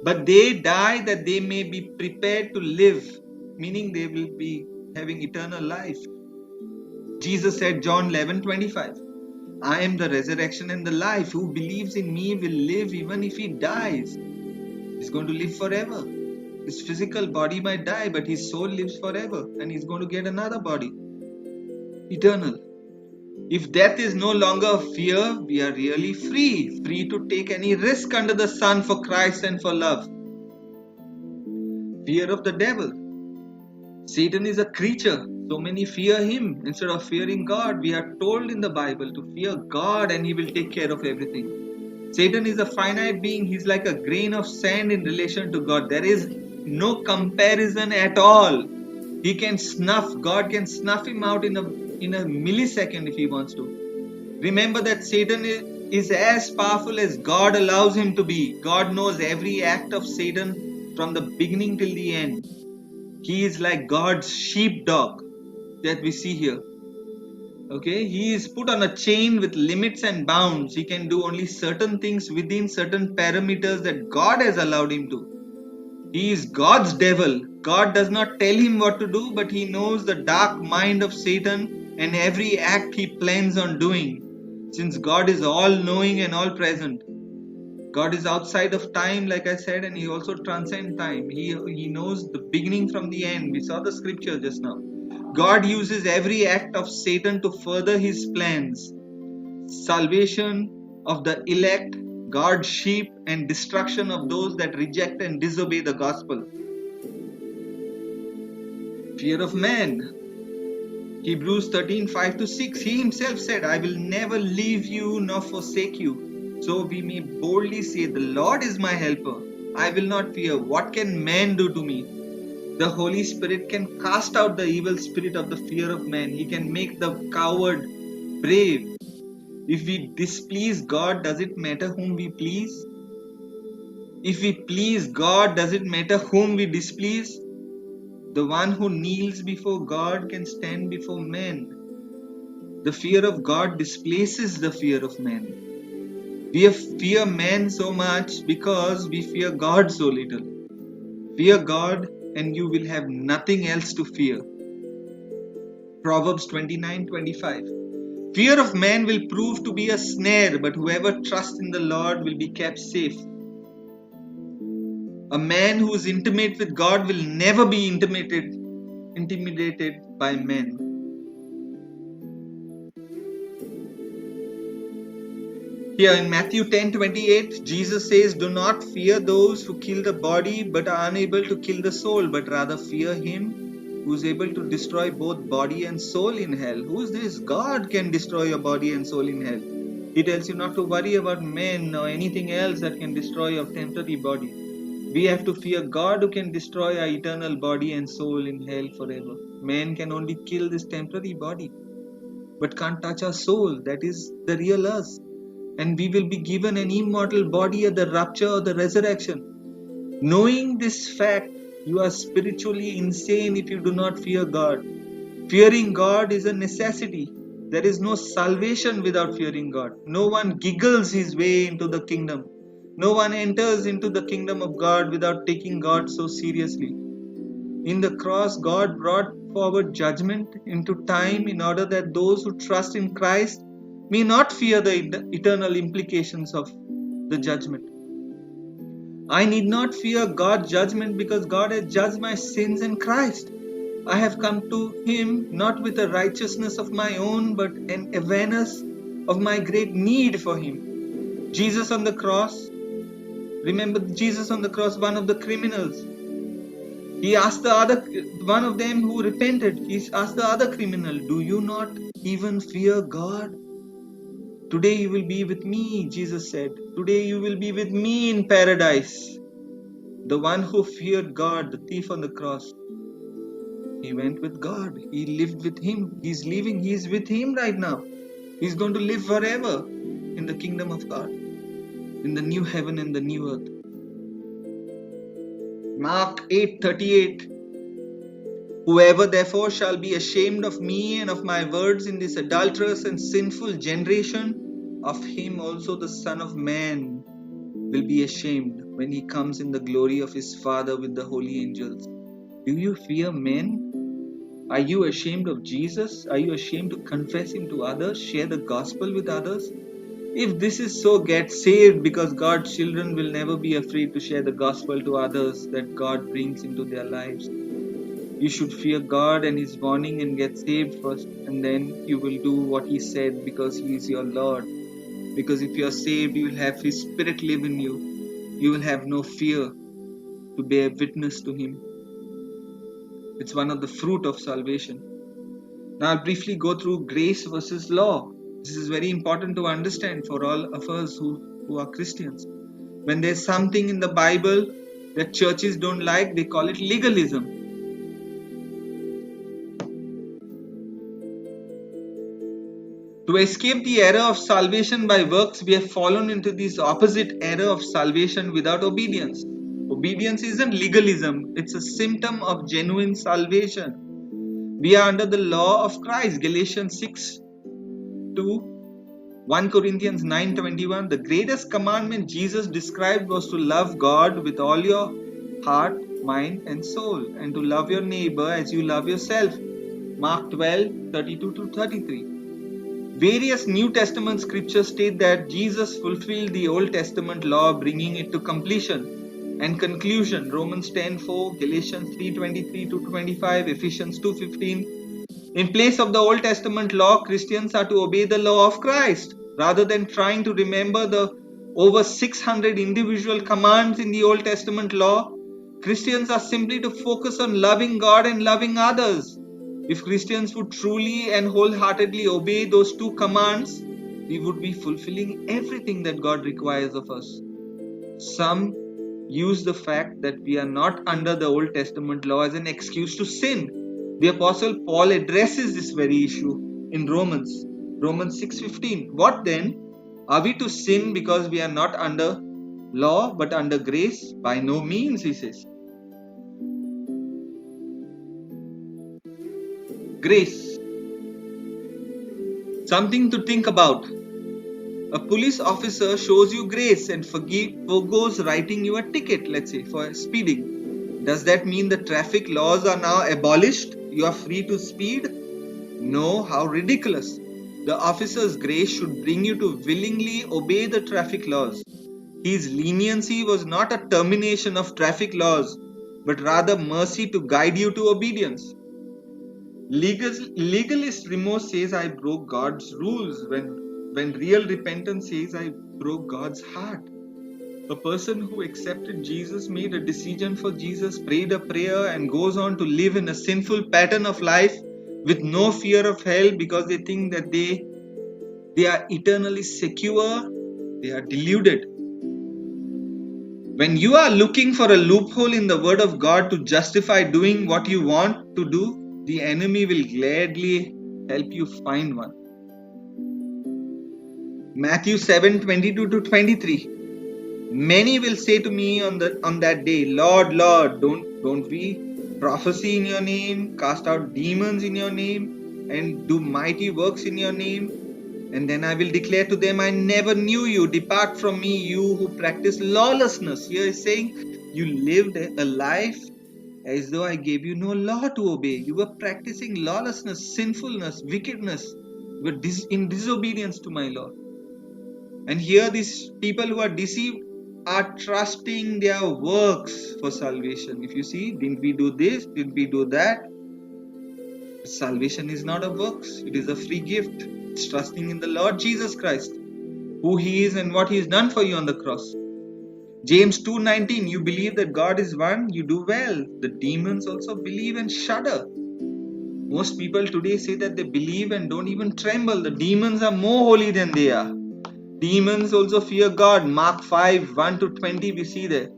but they die that they may be prepared to live, meaning they will be having eternal life. Jesus said, John 11:25, I am the resurrection and the life. Who believes in me will live even if he dies. He's going to live forever. His physical body might die, but his soul lives forever, and he's going to get another body, eternal. If death is no longer a fear, we are really free to take any risk under the sun for Christ and for love. Fear of the devil. Satan is a creature, so many fear him instead of fearing God. We are told in the Bible to fear God and he will take care of everything. Satan is a finite being, he's like a grain of sand in relation to God. There is no comparison at all. He can snuff, God can snuff him out in a millisecond if he wants to. Remember that Satan is as powerful as God allows him to be. God knows every act of Satan from the beginning till the end. He is like God's sheepdog that we see here. Okay, he is put on a chain with limits and bounds. He can do only certain things within certain parameters that God has allowed him to. He is God's devil. God does not tell him what to do, but he knows the dark mind of Satan and every act he plans on doing. Since God is all-knowing and all-present, God is outside of time, like I said, and he also transcends time. He knows the beginning from the end. We saw the scripture just now. God uses every act of Satan to further his plans. Salvation of the elect, God's sheep, and destruction of those that reject and disobey the gospel. Fear of man. Hebrews 13:5-6. He himself said, I will never leave you nor forsake you. So we may boldly say, the Lord is my helper. I will not fear. What can man do to me? The Holy Spirit can cast out the evil spirit of the fear of man. He can make the coward brave. If we displease God, does it matter whom we please? If we please God, does it matter whom we displease? The one who kneels before God can stand before men. The fear of God displaces the fear of man. We fear man so much because we fear God so little. Fear God and you will have nothing else to fear. Proverbs 29:25. Fear of man will prove to be a snare, but whoever trusts in the Lord will be kept safe. A man who is intimate with God will never be intimidated by men. Here in Matthew 10:28, Jesus says, do not fear those who kill the body but are unable to kill the soul, but rather fear him who is able to destroy both body and soul in hell. Who is this? God can destroy your body and soul in hell. He tells you not to worry about men or anything else that can destroy your temporary body. We have to fear God who can destroy our eternal body and soul in hell forever. Man can only kill this temporary body, but can't touch our soul. That is the real us. And we will be given an immortal body at the rapture or the resurrection. Knowing this fact, you are spiritually insane if you do not fear God. Fearing God is a necessity. There is no salvation without fearing God. No one giggles his way into the kingdom. No one enters into the kingdom of God without taking God so seriously. In the cross, God brought forward judgment into time in order that those who trust in Christ may not fear the eternal implications of the judgment. I need not fear God's judgment because God has judged my sins in Christ. I have come to Him not with a righteousness of my own, but an awareness of my great need for Him. Jesus on the cross, remember Jesus on the cross, one of the criminals. He asked one of them who repented, he asked the other criminal, do you not even fear God? Today you will be with me, Jesus said. Today you will be with me in paradise. The one who feared God, the thief on the cross, he went with God. He lived with Him. He's living. He's with Him right now. He's going to live forever in the kingdom of God, in the new heaven and the new earth. Mark 8:38. Whoever therefore shall be ashamed of me and of my words in this adulterous and sinful generation, of him also the Son of Man will be ashamed when he comes in the glory of his Father with the holy angels. Do you fear men? Are you ashamed of Jesus? Are you ashamed to confess Him to others, share the gospel with others? If this is so, get saved, because God's children will never be afraid to share the gospel to others that God brings into their lives. You should fear God and His warning and get saved first, and then you will do what He said, because He is your Lord. Because if you are saved, you will have His Spirit live in you. You will have no fear to bear witness to Him. It's one of the fruit of salvation. Now I'll briefly go through grace versus law. This is very important to understand for all of us who are Christians. When there's something in the Bible that churches don't like, they call it legalism. To escape the error of salvation by works, we have fallen into this opposite error of salvation without obedience. Obedience isn't legalism, it's a symptom of genuine salvation. We are under the law of Christ. Galatians 6:2, 1 Corinthians 9:21. The greatest commandment Jesus described was to love God with all your heart, mind and soul, and to love your neighbor as you love yourself. Mark 12:32-33. Various New Testament scriptures state that Jesus fulfilled the Old Testament law, bringing it to completion and conclusion. Romans 10:4, Galatians 3:23-25, Ephesians 2:15. In place of the Old Testament law, Christians are to obey the law of Christ. Rather than trying to remember the over 600 individual commands in the Old Testament law, Christians are simply to focus on loving God and loving others. If Christians would truly and wholeheartedly obey those two commands, we would be fulfilling everything that God requires of us. Some use the fact that we are not under the Old Testament law as an excuse to sin. The Apostle Paul addresses this very issue in Romans 6:15. What then? Are we to sin because we are not under law but under grace? By no means, he says. Grace. Something to think about. A police officer shows you grace and forgoes writing you a ticket, let's say, for speeding. Does that mean the traffic laws are now abolished? You are free to speed? No, how ridiculous. The officer's grace should bring you to willingly obey the traffic laws. His leniency was not a termination of traffic laws, but rather mercy to guide you to obedience. Legalist remorse says I broke God's rules, when real repentance says I broke God's heart. A person who accepted Jesus, made a decision for Jesus, prayed a prayer and goes on to live in a sinful pattern of life with no fear of hell because they think that they are eternally secure, they are deluded. When you are looking for a loophole in the word of God to justify doing what you want to do, the enemy will gladly help you find one. Matthew 7:22-23. Many will say to me on that day, Lord, Lord, don't we prophesy in your name, cast out demons in your name, and do mighty works in your name? And then I will declare to them, I never knew you. Depart from me, you who practice lawlessness. Here is saying you lived a life as though I gave you no law to obey. You were practicing lawlessness, sinfulness, wickedness. You were in disobedience to my law. And here these people who are deceived are trusting their works for salvation. If you see, didn't we do this? Didn't we do that? Salvation is not a works. It is a free gift. It's trusting in the Lord Jesus Christ, who He is and what He has done for you on the cross. James 2:19, you believe that God is one, you do well. The demons also believe and shudder. Most people today say that they believe and don't even tremble. The demons are more holy than they are. Demons also fear God. Mark 5:1-20 we see there.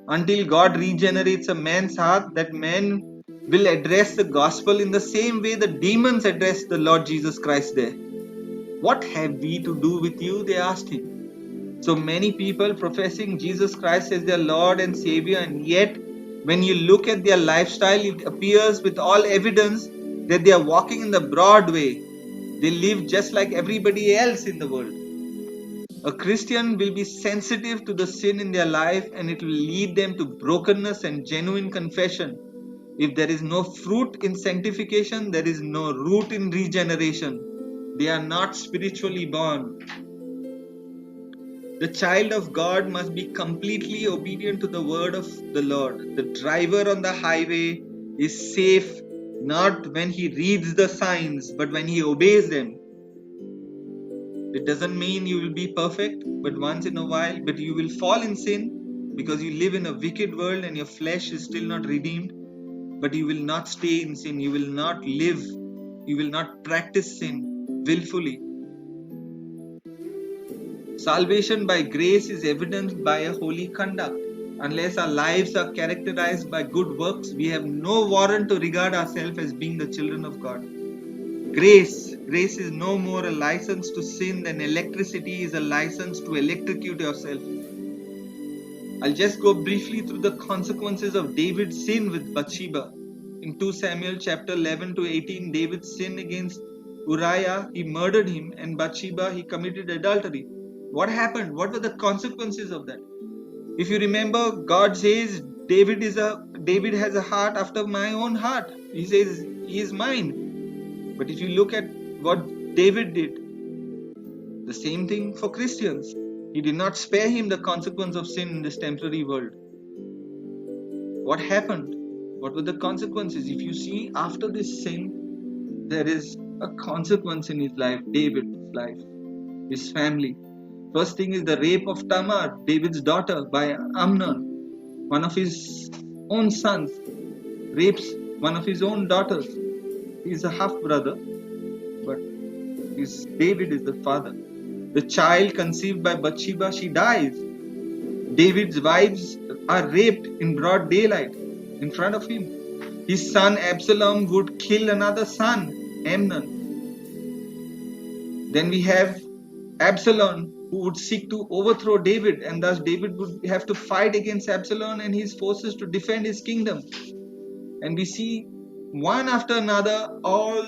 Until God regenerates a man's heart, that man will address the gospel in the same way the demons address the Lord Jesus Christ there. What have we to do with you? They asked him. So many people professing Jesus Christ as their Lord and Savior, and yet when you look at their lifestyle, it appears with all evidence that they are walking in the broad way. They live just like everybody else in the world. A Christian will be sensitive to the sin in their life, and it will lead them to brokenness and genuine confession. If there is no fruit in sanctification, there is no root in regeneration. They are not spiritually born. The child of God must be completely obedient to the word of the Lord. The driver on the highway is safe not when he reads the signs, but when he obeys them. It doesn't mean you will be perfect, but once in a while, but you will fall in sin because you live in a wicked world and your flesh is still not redeemed. But you will not stay in sin. You will not live. You will not practice sin willfully. Salvation by grace is evidenced by a holy conduct. Unless our lives are characterized by good works, we have no warrant to regard ourselves as being the children of God. Grace is no more a license to sin than electricity is a license to electrocute yourself. I'll just go briefly through the consequences of David's sin with Bathsheba. In 2 Samuel chapter 11 to 18, David's sin against Uriah, he murdered him, and Bathsheba, he committed adultery. What happened? What were the consequences of that? If you remember, God says David has a heart after my own heart. He says he is mine. But if you look at what David did, the same thing for Christians. He did not spare him the consequence of sin in this temporary world. What happened? What were the consequences? If you see, after this sin, there is a consequence in his life, David's life, his family. First thing is the rape of Tamar, David's daughter, by Amnon. One of his own sons rapes one of his own daughters. He is a half brother, but David is the father. The child conceived by Bathsheba, she dies. David's wives are raped in broad daylight in front of him. His son Absalom would kill another son, Amnon. Then we have Absalom, who would seek to overthrow David, and thus David would have to fight against Absalom and his forces to defend his kingdom. And we see one after another all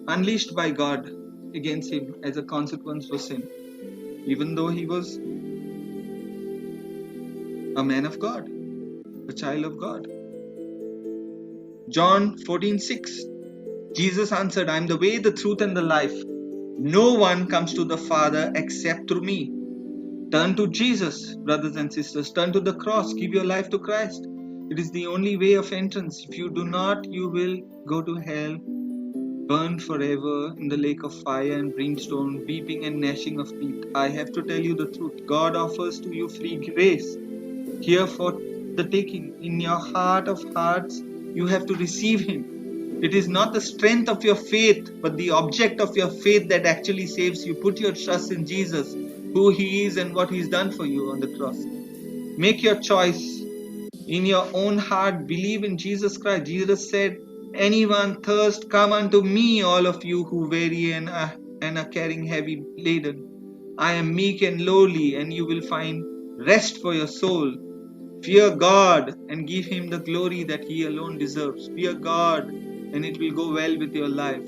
unleashed by God against him as a consequence for sin, even though he was a man of God, a child of God. John 14:6, Jesus answered, I am the way, the truth, and the life. No one comes to the Father except through me. Turn to Jesus, brothers and sisters. Turn to the cross. Give your life to Christ. It is the only way of entrance. If you do not, you will go to hell, burn forever in the lake of fire and brimstone, weeping and gnashing of teeth. I have to tell you the truth. God offers to you free grace here for the taking. In your heart of hearts, you have to receive Him. It is not the strength of your faith, but the object of your faith that actually saves you. Put your trust in Jesus, who He is and what He's done for you on the cross. Make your choice in your own heart. Believe in Jesus Christ. Jesus said, anyone thirst, come unto me, all of you who weary and are carrying heavy laden. I am meek and lowly, and you will find rest for your soul. Fear God and give Him the glory that He alone deserves. Fear God and it will go well with your life.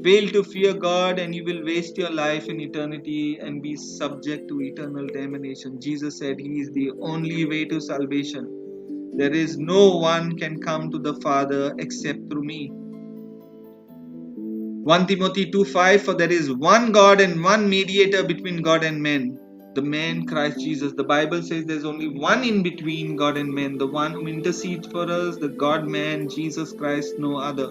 Fail to fear God and you will waste your life in eternity and be subject to eternal damnation. Jesus said He is the only way to salvation. There is no one can come to the Father except through me. 1 Timothy 2:5, for there is one God and one mediator between God and men, the man Christ Jesus. The Bible says there's only one in between God and men, the one who intercedes for us, the God-man, Jesus Christ, no other.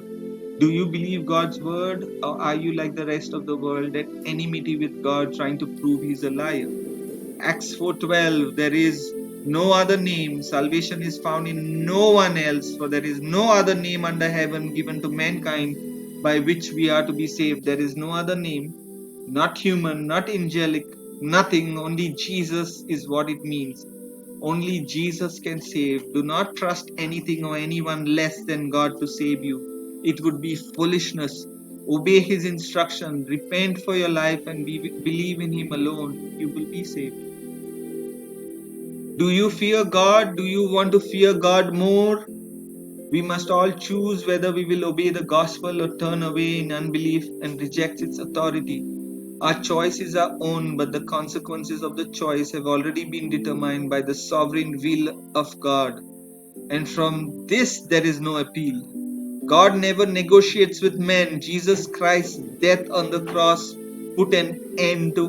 Do you believe God's word, or are you like the rest of the world at enmity with God, trying to prove He's a liar? Acts 4:12, there is no other name, salvation is found in no one else, for there is no other name under heaven given to mankind by which we are to be saved. There is no other name, not human, not angelic, nothing, only Jesus is what it means. Only Jesus can save. Do not trust anything or anyone less than God to save you. It would be foolishness. Obey His instruction, repent for your life and believe in Him alone. You will be saved. Do you fear God? Do you want to fear God more? We must all choose whether we will obey the gospel or turn away in unbelief and reject its authority. Our choice is our own, but the consequences of the choice have already been determined by the sovereign will of God. And from this there is no appeal. God never negotiates with men. Jesus Christ's death on the cross put an end to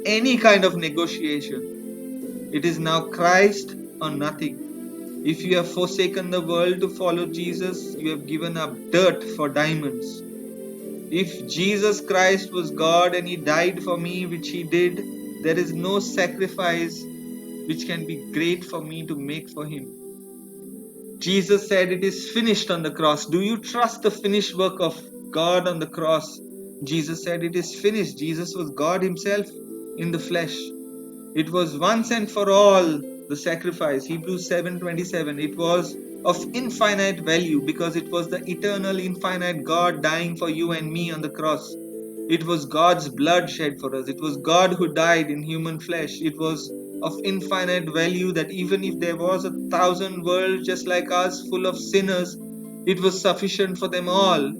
any kind of negotiation. It is now Christ or nothing. If you have forsaken the world to follow Jesus, you have given up dirt for diamonds. If Jesus Christ was God and He died for me, which He did, there is no sacrifice which can be great for me to make for Him. Jesus said it is finished on the cross. Do you trust the finished work of God on the cross? Jesus said it is finished. Jesus was God Himself in the flesh. It was once and for all the sacrifice. Hebrews 7:27. It was of infinite value because it was the eternal, infinite God dying for you and me on the cross. It was God's blood shed for us. It was God who died in human flesh. It was of infinite value that even if there was 1,000 worlds just like us full of sinners, it was sufficient for them all.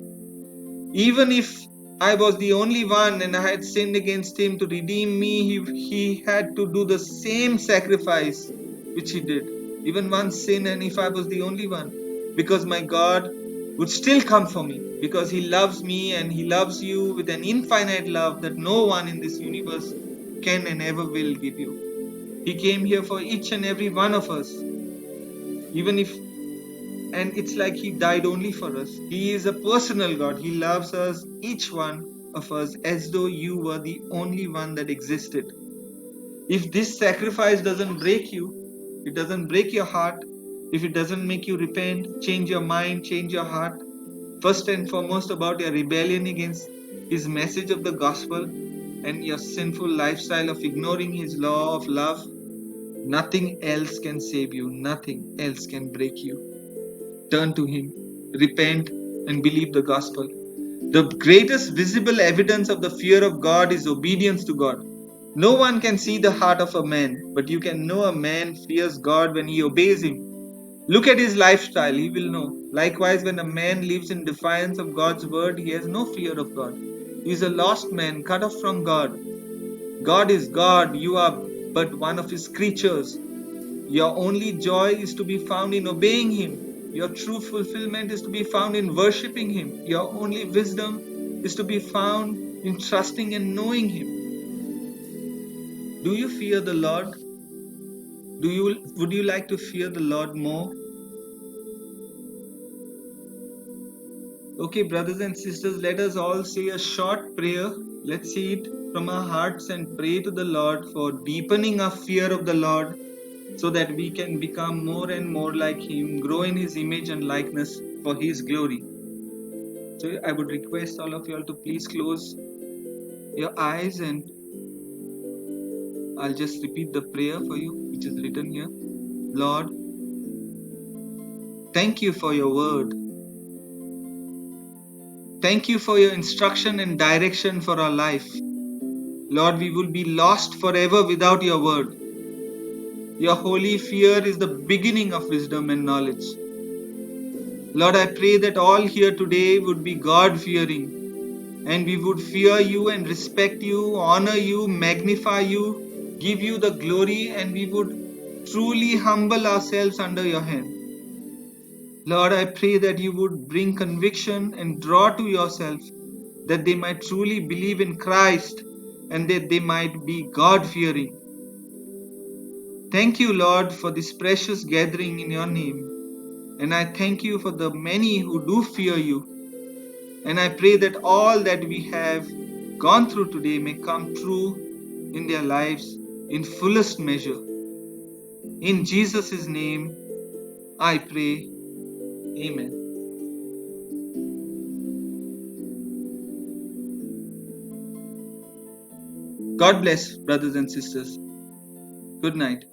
Even if I was the only one and I had sinned against Him to redeem me, He had to do the same sacrifice which He did. Even one sin, and if I was the only one, because my God would still come for me, because He loves me and He loves you with an infinite love that no one in this universe can and ever will give you. He came here for each and every one of us, even if, and it's like He died only for us. He is a personal God. He loves us, each one of us, as though you were the only one that existed. If this sacrifice doesn't break you, it doesn't break your heart, if it doesn't make you repent, change your mind, change your heart, first and foremost about your rebellion against His message of the gospel and your sinful lifestyle of ignoring His law of love, nothing else can save you, nothing else can break you. Turn to Him, repent, and believe the gospel. The greatest visible evidence of the fear of God is obedience to God. No one can see the heart of a man, but you can know a man fears God when he obeys Him. Look at his lifestyle, he will know. Likewise, when a man lives in defiance of God's word, he has no fear of God. He is a lost man, cut off from God. God is God, you are but one of His creatures. Your only joy is to be found in obeying Him. Your true fulfillment is to be found in worshipping Him. Your only wisdom is to be found in trusting and knowing Him. Do you fear the Lord? Would you like to fear the Lord more? Okay, brothers and sisters, let us all say a short prayer. Let's say it from our hearts and pray to the Lord for deepening our fear of the Lord, so that we can become more and more like Him, grow in His image and likeness for His glory. So I would request all of you all to please close your eyes, and I'll just repeat the prayer for you, which is written here. Lord, thank You for Your word. Thank You for Your instruction and direction for our life. Lord, we will be lost forever without Your word. Your holy fear is the beginning of wisdom and knowledge. Lord, I pray that all here today would be God-fearing, and we would fear You and respect You, honor You, magnify You, give You the glory, and we would truly humble ourselves under Your hand. Lord, I pray that You would bring conviction and draw to Yourself, that they might truly believe in Christ and that they might be God-fearing. Thank You, Lord, for this precious gathering in Your name. And I thank You for the many who do fear You. And I pray that all that we have gone through today may come true in their lives in fullest measure. In Jesus' name, I pray. Amen. God bless, brothers and sisters. Good night.